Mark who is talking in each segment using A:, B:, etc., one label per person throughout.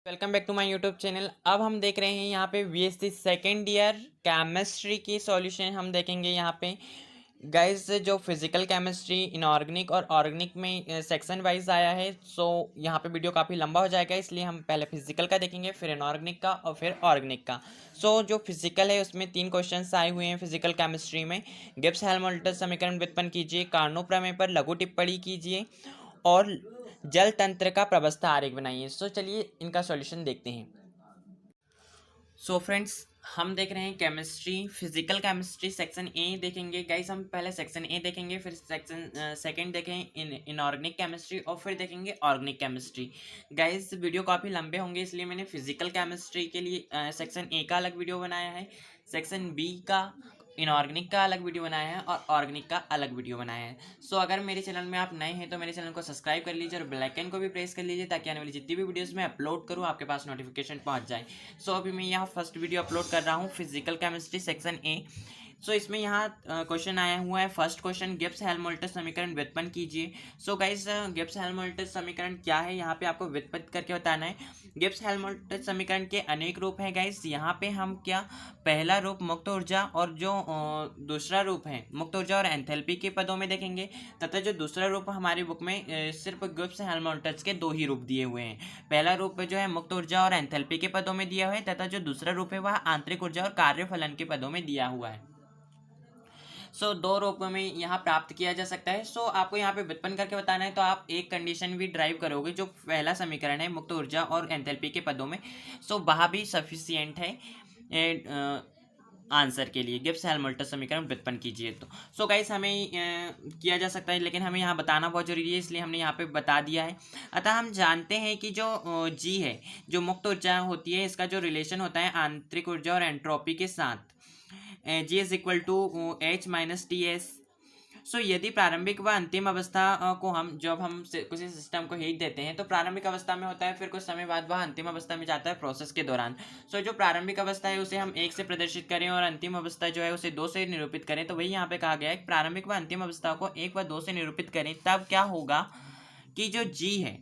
A: Welcome back to my YouTube channel. अब हम देख रहे हैं यहाँ पे बीएससी सेकेंड ईयर केमिस्ट्री की सॉल्यूशन हम देखेंगे। यहाँ पे गाइस जो फिजिकल केमिस्ट्री इनऑर्गेनिक और ऑर्गेनिक में सेक्शन वाइज आया है, सो यहाँ पे वीडियो काफ़ी लंबा हो जाएगा, इसलिए हम पहले फिजिकल का देखेंगे, फिर इनऑर्गेनिक का और फिर ऑर्गेनिक का। सो जो फिजिकल है उसमें 3 क्वेश्चंस आए हुए हैं फिजिकल केमिस्ट्री में। गिब्स हेल्महोल्ट्ज समीकरण व्युत्पन्न कीजिए, कार्नो प्रमेय पर लघु टिप्पणी कीजिए और जल तंत्र का प्रवस्था आरेख बनाइए। सो चलिए इनका सॉल्यूशन देखते हैं। सो फ्रेंड्स, हम देख रहे हैं chemistry physical chemistry section A देखेंगे। गाइस हम पहले सेक्शन ए देखेंगे, फिर सेक्शन सेकंड देखें इनऑर्गेनिक केमिस्ट्री और फिर देखेंगे ऑर्गेनिक केमिस्ट्री। गाइस वीडियो काफ़ी लंबे होंगे, इसलिए मैंने फिजिकल केमिस्ट्री के लिए सेक्शन ए का अलग वीडियो बनाया है, सेक्शन बी का इनऑर्गेनिक का अलग वीडियो बनाया है और ऑर्गेनिक का अलग वीडियो बनाया है। सो अगर मेरे चैनल में आप नए हैं तो मेरे चैनल को सब्सक्राइब कर लीजिए और बेल आइकन को भी प्रेस कर लीजिए, ताकि आने वाली जितनी भी वीडियोस मैं अपलोड करूँ आपके पास नोटिफिकेशन पहुंच जाए। सो अभी मैं यहाँ फर्स्ट वीडियो अपलोड कर रहा हूँ फिजिकल केमिस्ट्री सेक्शन ए। सो इसमें यहाँ क्वेश्चन आया हुआ है। फर्स्ट क्वेश्चन, गिब्स हेल्महोल्ट्ज समीकरण व्युत्पन्न कीजिए। सो गाइस गिब्स हेल्महोल्ट्ज समीकरण क्या है, यहाँ पे आपको व्युत्पन्न करके बताना है। गिब्स हेल्महोल्ट्ज समीकरण के अनेक रूप हैं गाइस। यहाँ पे हम क्या, पहला रूप मुक्त ऊर्जा और जो दूसरा रूप है मुक्त ऊर्जा और एंथैल्पी के पदों में देखेंगे, तथा जो दूसरा रूप हमारी बुक में सिर्फ गिब्स हेल्महोल्ट्ज के 2 ही रूप दिए हुए हैं। पहला रूप जो है मुक्त ऊर्जा और एंथैल्पी के पदों में दिया हुआ है, तथा जो दूसरा रूप है वह आंतरिक ऊर्जा और कार्यफलन के पदों में दिया हुआ है। सो 2 रूपों में यहाँ प्राप्त किया जा सकता है। सो आपको यहाँ पे व्युत्पन्न करके बताना है, तो आप एक कंडीशन भी ड्राइव करोगे, जो पहला समीकरण है मुक्त ऊर्जा और एंथैल्पी के पदों में, सो वह भी सफिशियंट है आंसर के लिए। गिब्स हेल्महोल्ट्ज समीकरण व्युत्पन्न कीजिए तो। सो गाइस हमें किया जा सकता है, लेकिन हमें यहाँ बताना बहुत जरूरी है, इसलिए हमने यहाँ पे बता दिया है। अतः हम जानते हैं कि जो जी है, जो मुक्त ऊर्जा होती है, इसका जो रिलेशन होता है आंतरिक ऊर्जा और एंट्रोपी के साथ, G is equal to H minus T S. So यदि प्रारंभिक व अंतिम अवस्था को हम जब हम किसी सिस्टम को हीट देते हैं तो प्रारंभिक अवस्था में होता है, फिर कुछ समय बाद वह अंतिम अवस्था में जाता है प्रोसेस के दौरान। सो जो प्रारंभिक अवस्था है उसे हम 1 से प्रदर्शित करें और अंतिम अवस्था जो है उसे 2 से निरूपित करें, तो वही यहाँ पे कहा गया है प्रारंभिक व अंतिम अवस्था को 1 व 2 से निरूपित करें, तब क्या होगा कि जो जी है,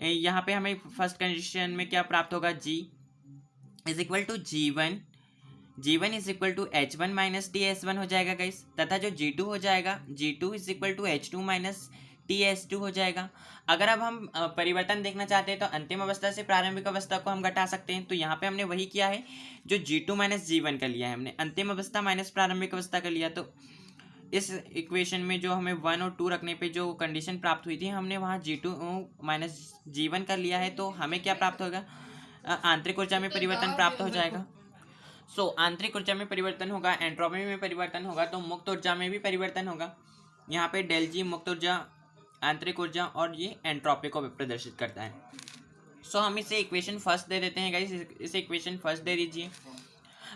A: यहाँ पे हमें फर्स्ट कंडीशन में क्या प्राप्त होगा, G is equal to G one is equal to H one minus T S one हो जाएगा गाइस, तथा जो जी टू हो जाएगा, G two is equal to H two minus T S two हो जाएगा। अगर अब हम परिवर्तन देखना चाहते हैं तो अंतिम अवस्था से प्रारंभिक अवस्था को हम घटा सकते हैं, तो यहाँ पे हमने वही किया है, जो G two minus G one का लिया है हमने, अंतिम अवस्था माइनस प्रारंभिक अवस्था का लिया। तो इस इक्वेशन में जो हमें 1 और 2 रखने पे जो कंडीशन प्राप्त हुई थी, हमने वहाँ जी टू माइनस जी वन का लिया है, तो हमें क्या प्राप्त होगा, आंतरिक ऊर्जा में परिवर्तन प्राप्त हो जाएगा। सो आंतरिक ऊर्जा में परिवर्तन होगा, एंट्रोपी में परिवर्तन होगा, तो मुक्त ऊर्जा में भी परिवर्तन होगा। यहाँ पे डेल जी मुक्त ऊर्जा, आंतरिक ऊर्जा और ये एंट्रोपी को प्रदर्शित करता है। सो हम इसे इक्वेशन फर्स्ट दे देते हैं गाइस, इसे इक्वेशन फर्स्ट दे दीजिए।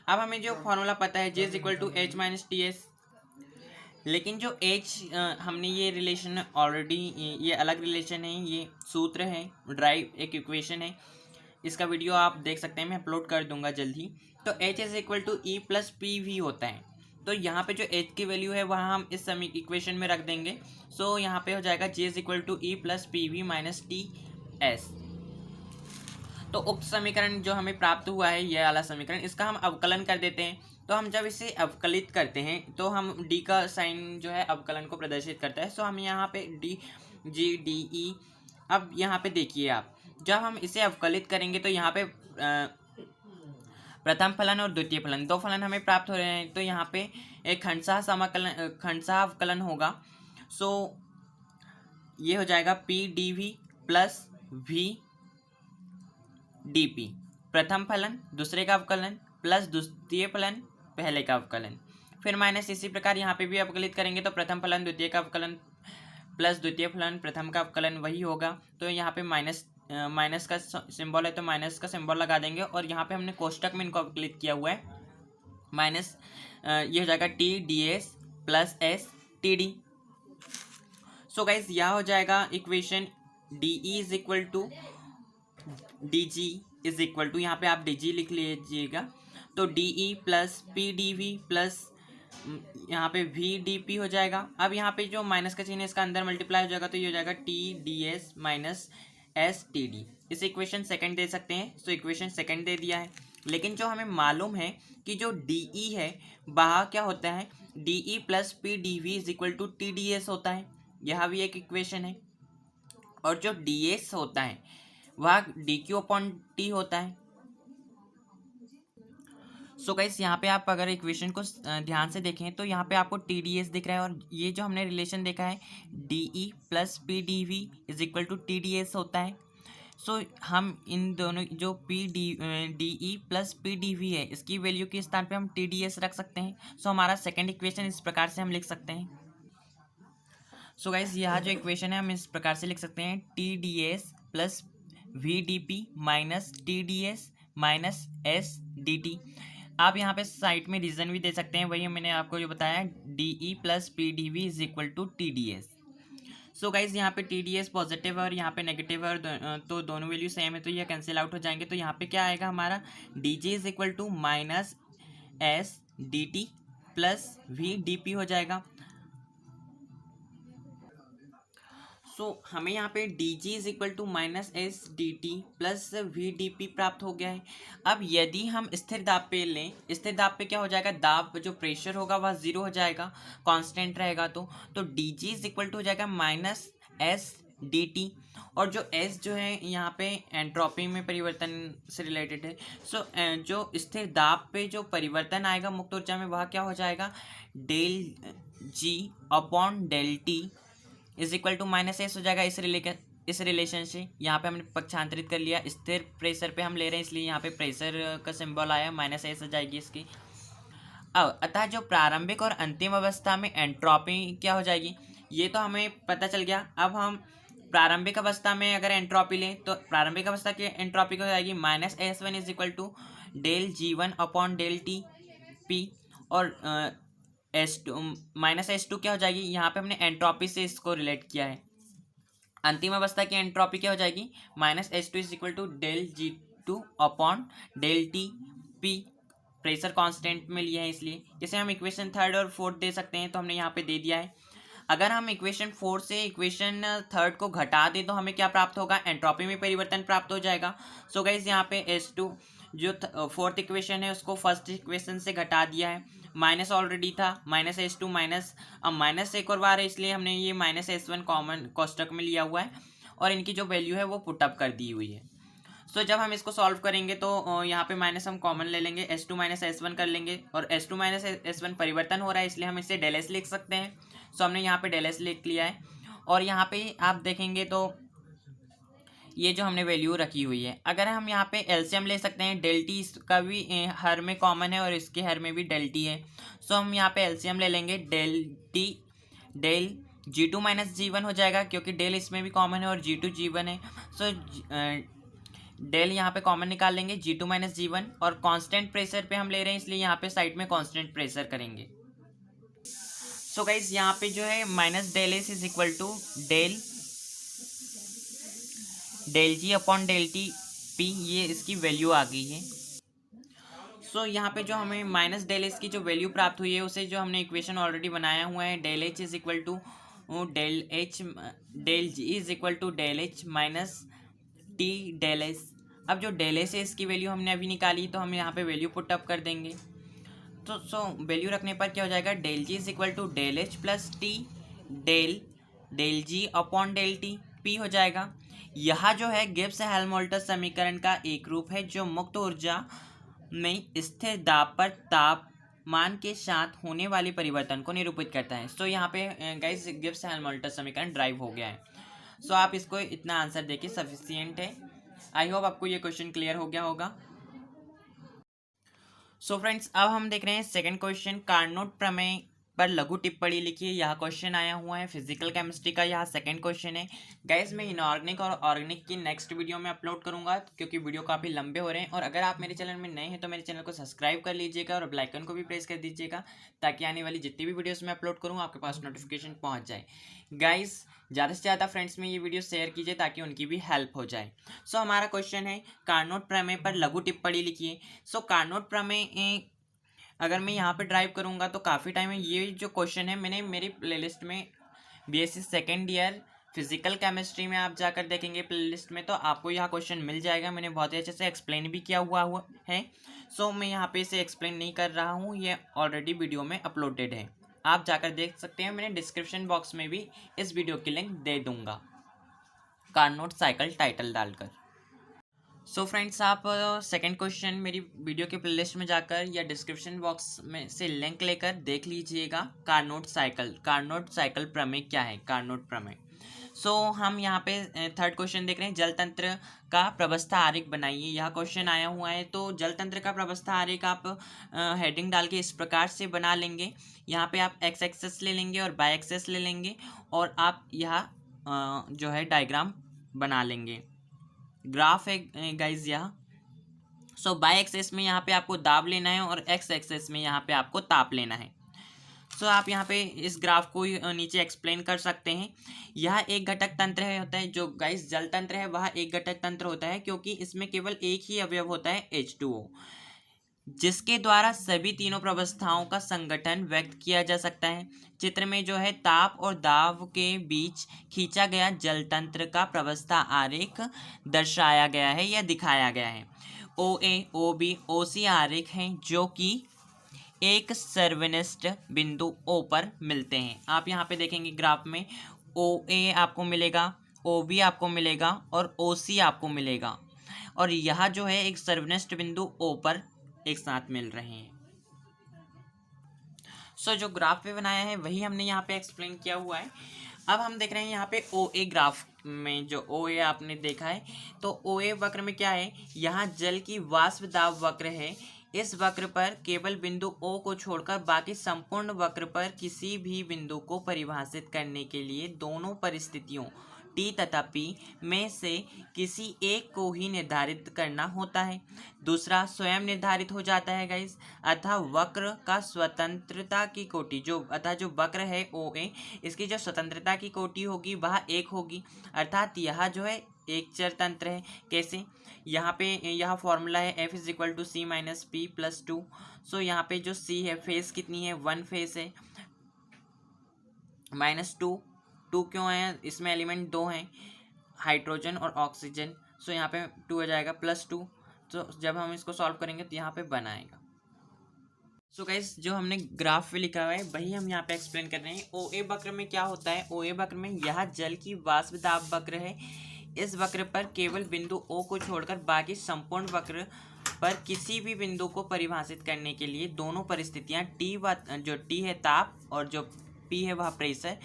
A: अब हमें जो फॉर्मूला पता है, G is equal to H minus T S, लेकिन जो एच हमने ये रिलेशन ऑलरेडी, ये अलग रिलेशन है, ये सूत्र है, ड्राइव एक इक्वेशन है, इसका वीडियो आप देख सकते हैं, मैं अपलोड कर दूंगा जल्द ही। तो H is equal to E plus P V होता है, तो यहाँ पे जो एच की वैल्यू है वहाँ हम इस इक्वेशन में रख देंगे। सो यहाँ पे हो जाएगा J is equal to E plus P V minus T S. तो उक्त समीकरण जो हमें प्राप्त हुआ है, यह वाला समीकरण, इसका हम अवकलन कर देते हैं। तो हम जब इसे अवकलित करते हैं तो हम डी का साइन जो है अवकलन को प्रदर्शित करता है। सो हम यहाँ पे डी जी डी ई, अब यहाँ पे देखिए आप, जब हम इसे अवकलित करेंगे तो यहाँ पे प्रथम फलन और द्वितीय फलन, 2 फलन हमें प्राप्त हो रहे हैं, तो यहाँ पे एक खंडशाह अवकलन होगा। सो ये हो जाएगा P D V plus V D P, प्रथम फलन दूसरे का अवकलन प्लस द्वितीय फलन पहले का अवकलन, फिर माइनस इसी प्रकार यहाँ पे भी अवकलित करेंगे तो प्रथम फलन द्वितीय का अवकलन प्लस द्वितीय फलन प्रथम का अवकलन वही होगा। तो यहाँ पे माइनस का सिंबल है, तो माइनस का सिंबल लगा देंगे, और यहाँ पे हमने कोष्टक में इनको अवकलित किया हुआ है, माइनस ये हो जाएगा T D S plus S T D. So guys यह हो जाएगा equation, D E is equal to D G is equal to, यहाँ पे आप डी जी लिख लीजिएगा, तो D E plus P D V plus यहाँ पे वी डी पी हो जाएगा। अब यहाँ पे जो माइनस का चिन्ह है इसका अंदर मल्टीप्लाई हो जाएगा, तो ये हो जाएगा T D S minus S T D. इस इक्वेशन सेकंड दे सकते हैं, तो इक्वेशन सेकंड दे दिया है। लेकिन जो हमें मालूम है कि जो डी ई है वह क्या होता है, D E plus P D V is equal to T D S होता है, यह भी एक इक्वेशन है। और जो डी एस होता है वह डी क्यू अपॉन टी होता है। सो गाइस यहाँ पे आप अगर इक्वेशन को ध्यान से देखें तो यहाँ पे आपको टी डी एस दिख रहा है, और ये जो हमने रिलेशन देखा है D E plus P D V is equal to T D S होता है। सो हम इन दोनों जो D E plus P D V है इसकी वैल्यू के स्थान पे हम टी डी एस रख सकते हैं। सो हमारा सेकेंड इक्वेशन इस प्रकार से हम लिख सकते हैं। सो गाइस यह जो इक्वेशन है हम इस प्रकार से लिख सकते हैं, T D S plus V D P minus T D S minus S D T. आप यहाँ पे साइड में रीजन भी दे सकते हैं, वही मैंने आपको जो बताया, D E plus P D V is equal to T D S. So guys यहाँ पे टी डी एस पॉजिटिव है और यहाँ पे नेगेटिव है, और तो दोनों वैल्यू सेम है तो ये कैंसिल आउट हो जाएंगे। तो यहाँ पे क्या आएगा हमारा, D G is equal to minus S D T plus V D P हो जाएगा। सो हमें यहाँ पे D G is equal to minus S D T plus V D P प्राप्त हो गया है। अब यदि हम स्थिर दाब पे लें, स्थिर दाब पे क्या हो जाएगा, दाब जो प्रेशर होगा वह जीरो हो जाएगा, कांस्टेंट रहेगा। तो D G is equal to हो जाएगा माइनस एस डी टी, और जो एस जो है यहाँ पे एंट्रोपी में परिवर्तन से रिलेटेड है। सो जो स्थिर दाब पे जो परिवर्तन आएगा मुक्त ऊर्जा में वह क्या हो जाएगा, del G upon del T is equal to minus S हो जाएगा। इस रिलेशन से यहाँ पे हमने पक्षांतरित कर लिया, स्थिर प्रेशर पे हम ले रहे हैं इसलिए यहाँ पे प्रेशर का सिंबल आया, माइनस एस हो जाएगी इसकी। अब अतः जो प्रारंभिक और अंतिम अवस्था में एंट्रोपी क्या हो जाएगी, ये तो हमें पता चल गया। अब हम प्रारंभिक अवस्था में अगर एंट्रोपी लें तो प्रारंभिक अवस्था की एंट्रोपी क्या हो जाएगी, minus S one is equal to del G one upon del T P, और S two minus S two क्या हो जाएगी, यहाँ पे हमने एंट्रोपी से इसको रिलेट किया है। अंतिम अवस्था की एंट्रोपी क्या हो जाएगी, minus S two is equal to del G two upon del T P, pressure constant में लिया है इसलिए। जैसे हम इक्वेशन थर्ड और फोर्थ दे सकते हैं तो हमने यहाँ पे दे दिया है। अगर हम इक्वेशन फोर्थ से इक्वेशन थर्ड को घटा दें तो हमें क्या प्राप्त होगा, एंट्रोपी में परिवर्तन प्राप्त हो जाएगा। सो गाइस यहाँ पे एस टू जो फोर्थ इक्वेशन है उसको फर्स्ट इक्वेशन से घटा दिया है, माइनस ऑलरेडी था, माइनस एस टू माइनस, अब माइनस एक और बार है इसलिए हमने ये माइनस एस वन कॉमन कोष्टक में लिया हुआ है, और इनकी जो वैल्यू है वो पुटअप कर दी हुई है। सो जब हम इसको सॉल्व करेंगे तो यहाँ पे माइनस हम कॉमन ले लेंगे, S two minus S one कर लेंगे, और S two minus S one परिवर्तन हो रहा है इसलिए हम इसे डेल एस लिख सकते हैं। सो हमने यहाँ पे डेल एस लिख लिया है, और यहाँ पे आप देखेंगे तो ये जो हमने वैल्यू रखी हुई है, अगर हम यहाँ पे एलसीएम ले सकते हैं, डेल टी का भी हर में कॉमन है और इसके हर में भी डेल टी है। सो हम यहाँ पे एलसीएम ले लेंगे, del T del G two minus G one हो जाएगा, क्योंकि डेल इसमें भी कॉमन है और जी टू जी वन है। सो डेल यहाँ पे कॉमन निकाल लेंगे, जी टू माइनस जी वन, और कांस्टेंट प्रेशर पे हम ले रहे हैं इसलिए यहाँ पे साइड में कांस्टेंट प्रेशर करेंगे। सो गाइस यहाँ पे जो है minus del S is equal to del G upon del T P, ये इसकी वैल्यू आ गई है। सो यहाँ पे जो हमें माइनस डेल एस की जो वैल्यू प्राप्त हुई है उसे जो हमने इक्वेशन ऑलरेडी बनाया हुआ है, del H is equal to del G is equal to del H minus T del S. अब जो डेल एस है इसकी वैल्यू हमने अभी निकाली तो हम यहाँ पे वैल्यू पुट अप कर देंगे। तो वैल्यू रखने पर क्या हो जाएगा, del G is equal to del H plus T del G upon del T P हो जाएगा। यह जो है गिब्स हेल्महोल्ट्ज समीकरण का एक रूप है जो मुक्त ऊर्जा में स्थिर दाब पर तापमान के साथ होने वाले परिवर्तन को निरूपित करता है। सो यहाँ पे गाइस गिब्स हेल्महोल्ट्ज समीकरण ड्राइव हो गया है। सो आप इसको इतना आंसर देखिए सफिशियंट है। आई होप आपको ये क्वेश्चन क्लियर हो गया होगा। सो फ्रेंड्स अब हम देख रहे हैं सेकंड क्वेश्चन, कार्नोट प्रमेय पर लघु टिप्पणी लिखिए। यह क्वेश्चन आया हुआ है फिजिकल केमिस्ट्री का, यह सेकंड क्वेश्चन है। गाइस मैं इनऑर्गेनिक और ऑर्गेनिक की नेक्स्ट वीडियो में अपलोड करूंगा क्योंकि वीडियो काफ़ी लंबे हो रहे हैं। और अगर आप मेरे चैनल में नए हैं तो मेरे चैनल को सब्सक्राइब कर लीजिएगा और बेल आइकन को भी प्रेस कर दीजिएगा ताकि आने वाली जितनी भी वीडियोस मैं अपलोड करूँ आपके पास नोटिफिकेशन पहुँच जाए। गाइस ज़्यादा से ज़्यादा फ्रेंड्स में ये वीडियो शेयर कीजिए ताकि उनकी भी हेल्प हो जाए। सो हमारा क्वेश्चन है कार्नोट प्रमेय पर लघु टिप्पणी लिखिए। सो कार्नोट प्रमेय अगर मैं यहाँ पे ड्राइव करूँगा तो काफ़ी टाइम है। ये जो क्वेश्चन है मैंने मेरी प्लेलिस्ट में BSc second year physical chemistry में आप जाकर देखेंगे प्लेलिस्ट में तो आपको यह क्वेश्चन मिल जाएगा। मैंने बहुत ही अच्छे से एक्सप्लेन भी किया हुआ है। सो मैं यहाँ पे इसे एक्सप्लेन नहीं कर रहा हूँ, ये ऑलरेडी वीडियो में अपलोडेड है, आप जाकर देख सकते हैं। मैंने डिस्क्रिप्शन बॉक्स में भी इस वीडियो की लिंक दे दूंगा कार्नोट साइकिल टाइटल डालकर। सो फ्रेंड्स, आप सेकंड क्वेश्चन मेरी वीडियो के प्लेलिस्ट में जाकर या डिस्क्रिप्शन बॉक्स में से लिंक लेकर देख लीजिएगा। कार्नोट साइकिल प्रमेय क्या है? कार्नोट प्रमेय। सो हम यहाँ पे थर्ड क्वेश्चन देख रहे हैं, जल तंत्र का प्रवस्था आरेख बनाइए। यह क्वेश्चन आया हुआ है। तो जल तंत्र का प्रवस्था आरेख आप हेडिंग डाल के इस प्रकार से बना लेंगे। यहाँ पे आप एक्स एक्सेस ले लेंगे और वाई एक्सेस ले लेंगे और आप यह जो है डायग्राम बना लेंगे। ग्राफ है गाइज यह। सो बाई एक्सेस में यहाँ पे आपको दाब लेना है और एक्स एक्सेस में यहाँ पे आपको ताप लेना है। सो आप यहाँ पे इस ग्राफ को नीचे एक्सप्लेन कर सकते हैं। यह एक घटक तंत्र है होता है, जो गाइस जल तंत्र है वह एक घटक तंत्र होता है, क्योंकि इसमें केवल एक ही अवयव होता है H2O, जिसके द्वारा सभी तीनों प्रवस्थाओं का संगठन व्यक्त किया जा सकता है। चित्र में जो है ताप और दाब के बीच खींचा गया जल तंत्र का प्रवस्था आरेख दर्शाया गया है या दिखाया गया है। OA, OB, OC आरेख हैं जो कि एक सर्वनिष्ठ बिंदु O पर मिलते हैं। आप यहाँ पे देखेंगे ग्राफ में OA आपको मिलेगा, OB आपको मिलेगा और OC आपको मिलेगा, और यह जो है एक सर्वनिष्ठ बिंदु O पर एक साथ मिल रहे हैं। सो जो ग्राफ पे बनाया है वही हमने यहाँ पे एक्सप्लेन किया हुआ है। अब हम देख रहे हैं यहाँ पे OA ग्राफ में, जो OA आपने देखा है, तो OA वक्र में क्या है, यहाँ जल की वाष्प दाब वक्र है। इस वक्र पर केवल बिंदु O को छोड़कर बाकी संपूर्ण वक्र पर किसी भी बिंदु को परिभाषित करने के लिए दोनों परिस्थितियों T तथा P में से किसी एक को ही निर्धारित करना होता है। दूसरा स्वयं निर्धारित हो जाता है गाइस। अतः वक्र का स्वतंत्रता की कोटि जो वक्र है OA, इसकी जो स्वतंत्रता की कोटि होगी वह एक होगी, अर्थात यह जो है एक चर तंत्र है। कैसे? यहाँ पे यह फॉर्मूला है F is equal to C minus P plus 2। So यहाँ पे जो C है, फेस कितनी है, 1 फेस है, माइनस 2 क्यों है, इसमें एलिमेंट 2 हैं, हाइड्रोजन और ऑक्सीजन। सो यहाँ पे 2 आ जाएगा प्लस 2। तो जब हम इसको सॉल्व करेंगे तो यहाँ पे 1 आएगा। सो गाइस, जो हमने ग्राफ पे लिखा हुआ है वही हम यहाँ पे एक्सप्लेन कर रहे हैं। OA वक्र में क्या होता है, OA वक्र में यह जल की वाष्प दाब वक्र है। इस वक्र पर केवल बिंदु O को छोड़कर बाकी संपूर्ण वक्र पर किसी भी बिंदु को परिभाषित करने के लिए दोनों परिस्थितियां जो T है ताप और जो P है वह प्रेशर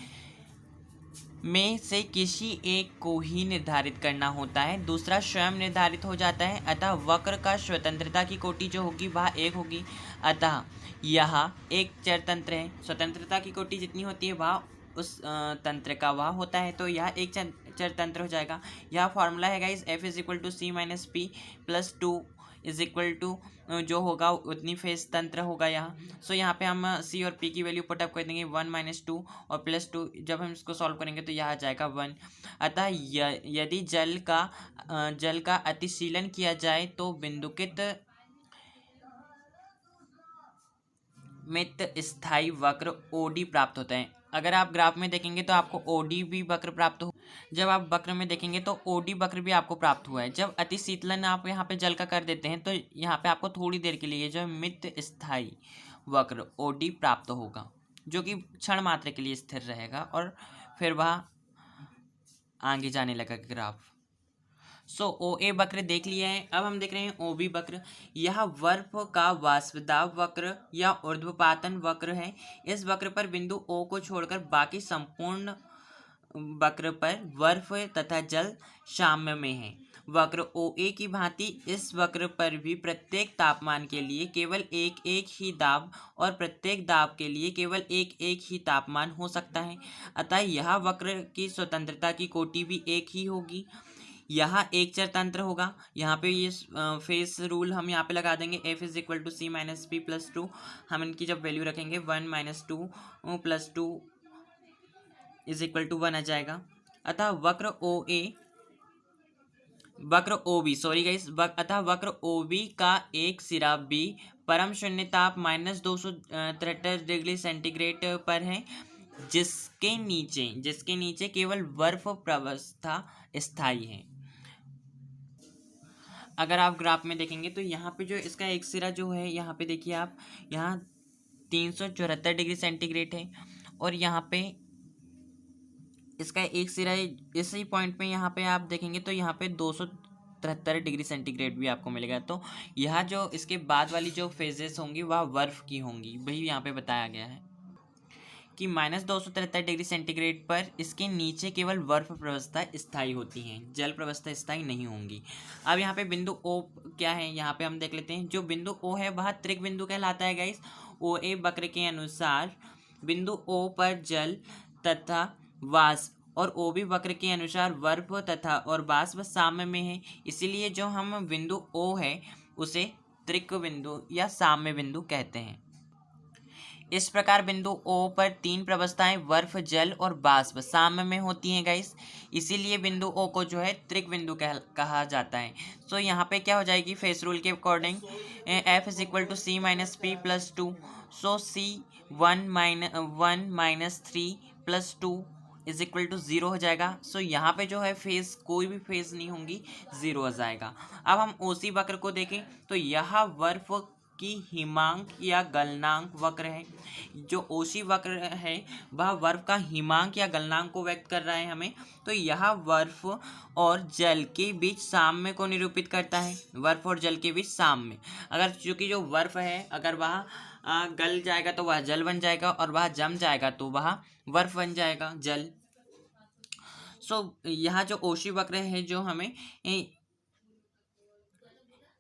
A: में से किसी एक को ही निर्धारित करना होता है। दूसरा स्वयं निर्धारित हो जाता है। अतः वक्र का स्वतंत्रता की कोटि जो होगी वह एक होगी। अतः यह एक चर तंत्र है। स्वतंत्रता की कोटि जितनी होती है वह उस तंत्र का वह होता है, तो यह एक चर तंत्र हो जाएगा। यह फॉर्मूला है guys, F is equal to C minus P plus 2 is equal to जो होगा उतनी फेस तंत्र होगा यहाँ। सो यहाँ पे हम C और P की वैल्यू पुटअप कर देंगे, 1 माइनस 2 और प्लस 2। जब हम इसको सॉल्व करेंगे तो यह आ जाएगा 1। अतः यदि जल का अतिशीलन किया जाए तो बिंदुकित मित स्थायी वक्र OD प्राप्त होता है। अगर आप ग्राफ में देखेंगे तो आपको OD भी वक्र प्राप्त हो। जब आप वक्र में देखेंगे तो OD वक्र भी आपको प्राप्त हुआ है। जब अति शीतलन आप यहाँ पे जल का कर देते हैं तो यहाँ पे आपको थोड़ी देर के लिए जो मित स्थायी वक्र OD प्राप्त होगा, जो कि क्षण मात्र के लिए स्थिर रहेगा और फिर वह आगे जाने लगेगा ग्राफ। सो OA वक्र देख लिया है। अब हम देख रहे हैं OB वक्र। यह वर्फ का वाष्पदाब वक्र या ऊर्ध्वपातन वक्र है। इस वक्र पर बिंदु O को छोड़कर बाकी संपूर्ण वक्र पर बर्फ तथा जल साम्य में है। वक्र OA की भांति इस वक्र पर भी प्रत्येक तापमान के लिए केवल एक एक ही दाब और प्रत्येक दाब के लिए केवल एक एक ही तापमान हो सकता है। अतः यह वक्र की स्वतंत्रता की कोटि भी एक ही होगी। यहाँ एक चर तंत्र होगा। यहाँ पे ये फेस रूल हम यहाँ पे लगा देंगे, F is equal to C minus P plus 2। हम इनकी जब वैल्यू रखेंगे 1 minus 2 plus 2 is equal to 1 आ जाएगा। अतः वक्र OB का एक सिरा B परम शून्य ताप -273 डिग्री सेंटीग्रेड पर है। जिसके नीचे केवल बर्फ प्रवस्था स्थायी है। अगर आप ग्राफ में देखेंगे तो यहाँ पे जो इसका एक सिरा जो है, यहाँ पे देखिए आप, यहाँ 374 डिग्री सेंटीग्रेड है और यहाँ पे इसका एक सिरा है। इसी पॉइंट पे यहाँ पे आप देखेंगे तो यहाँ पे 273 डिग्री सेंटीग्रेड भी आपको मिलेगा। तो यह जो इसके बाद वाली जो फेजेस होंगी वह बर्फ की होंगी, वही यहाँ पे बताया गया है कि -273 डिग्री सेंटीग्रेड पर इसके नीचे केवल बर्फ प्रवस्था स्थायी होती हैं, जल प्रवस्था स्थायी नहीं होंगी। अब यहाँ पे बिंदु ओ क्या है, यहाँ पे हम देख लेते हैं। जो बिंदु ओ है वह त्रिक बिंदु कहलाता है गाइस। ओ ए वक्र के अनुसार बिंदु ओ पर जल तथा वाष्प और ओ बी वक्र के अनुसार बर्फ तथा और वाष्प साम्य में है, इसीलिए जो हम बिंदु ओ है उसे त्रिक बिंदु या साम्य बिंदु कहते हैं। इस प्रकार बिंदु ओ पर तीन प्रवस्थाएं बर्फ, जल और वाष्प साम्य में होती हैं गाइस, इसीलिए बिंदु ओ को जो है त्रिक बिंदु कहा जाता है। तो यहाँ पे क्या हो जाएगी, फेस रूल के according F is equal to C minus P plus 2। So C 1 minus 3 plus 2 is equal to 0 हो जाएगा। सो यहाँ पे जो है फेस, कोई भी फेस नहीं होंगी, 0 हो जाएगा। अब हम OC वक्र को देखें तो यह बर्फ की हिमांक या गलनांक वक्र है। जो OC वक्र है वह बर्फ का हिमांक या गलनांक को व्यक्त कर रहा है हमें। तो यह बर्फ और जल के बीच साम्य को निरूपित करता है। बर्फ और जल के बीच साम्य, अगर चूंकि जो बर्फ है अगर वह गल जाएगा तो वह जल बन जाएगा और वह जम जाएगा तो वह बर्फ बन जाएगा, जल। यहाँ जो OC वक्र है जो हमें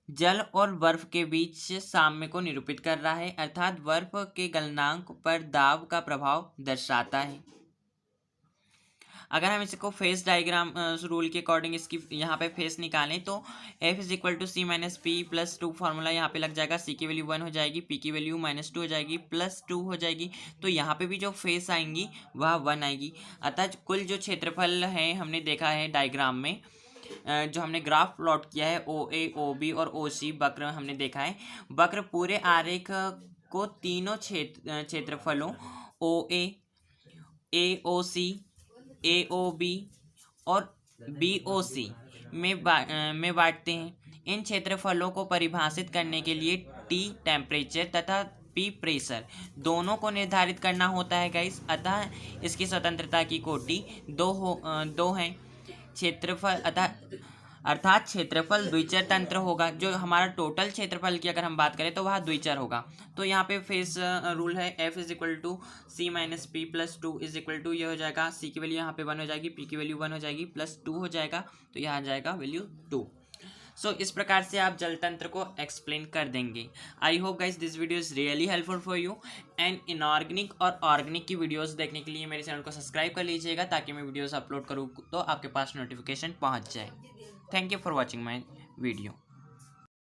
A: जल और बर्फ के बीच साम्य को निरूपित कर रहा है, अर्थात बर्फ के गलनांक पर दाब का प्रभाव दर्शाता है। अगर हम इसको फेस डायग्राम रूल के अकॉर्डिंग इसकी यहाँ पे फेस निकालें तो F is equal to C minus P plus 2 formula यहाँ पे लग जाएगा। C की वैल्यू 1 हो जाएगी, P की वैल्यू -2 हो जाएगी, प्लस 2 हो जाएगी। तो यहाँ पे भी जो फेस आएंगी वह 1 आएगी। अतः कुल जो क्षेत्रफल है हमने देखा है डायग्राम में, जो हमने ग्राफ प्लॉट किया है OA, OB और OC वक्र हमने देखा है। वक्र पूरे आरेख को तीनों क्षेत्रफलों OA, AOC, AOB और BOC में बांटते हैं। इन क्षेत्रफलों को परिभाषित करने के लिए T टेम्परेचर तथा P प्रेशर दोनों को निर्धारित करना होता है गाइस। अतः इसकी स्वतंत्रता की कोटि दो हैं। क्षेत्रफल अर्थात क्षेत्रफल द्विचर तंत्र होगा। जो हमारा टोटल क्षेत्रफल की अगर हम बात करें तो वह द्विचर होगा। तो यहाँ पे फेस रूल है F is equal to C minus P plus 2 is equal to ये हो जाएगा, C की वैल्यू यहाँ पे 1 हो जाएगी, P की वैल्यू 1 हो जाएगी, प्लस 2 हो जाएगा, तो यहाँ आ जाएगा वैल्यू 2। इस प्रकार से आप जल तंत्र को एक्सप्लेन कर देंगे। I hope guys this video is really helpful for you. And inorganic और ऑर्गेनिक की वीडियोस देखने के लिए मेरे चैनल को सब्सक्राइब कर लीजिएगा, ताकि मैं वीडियोस अपलोड करूँ तो आपके पास नोटिफिकेशन पहुँच जाए। Thank you for watching my video.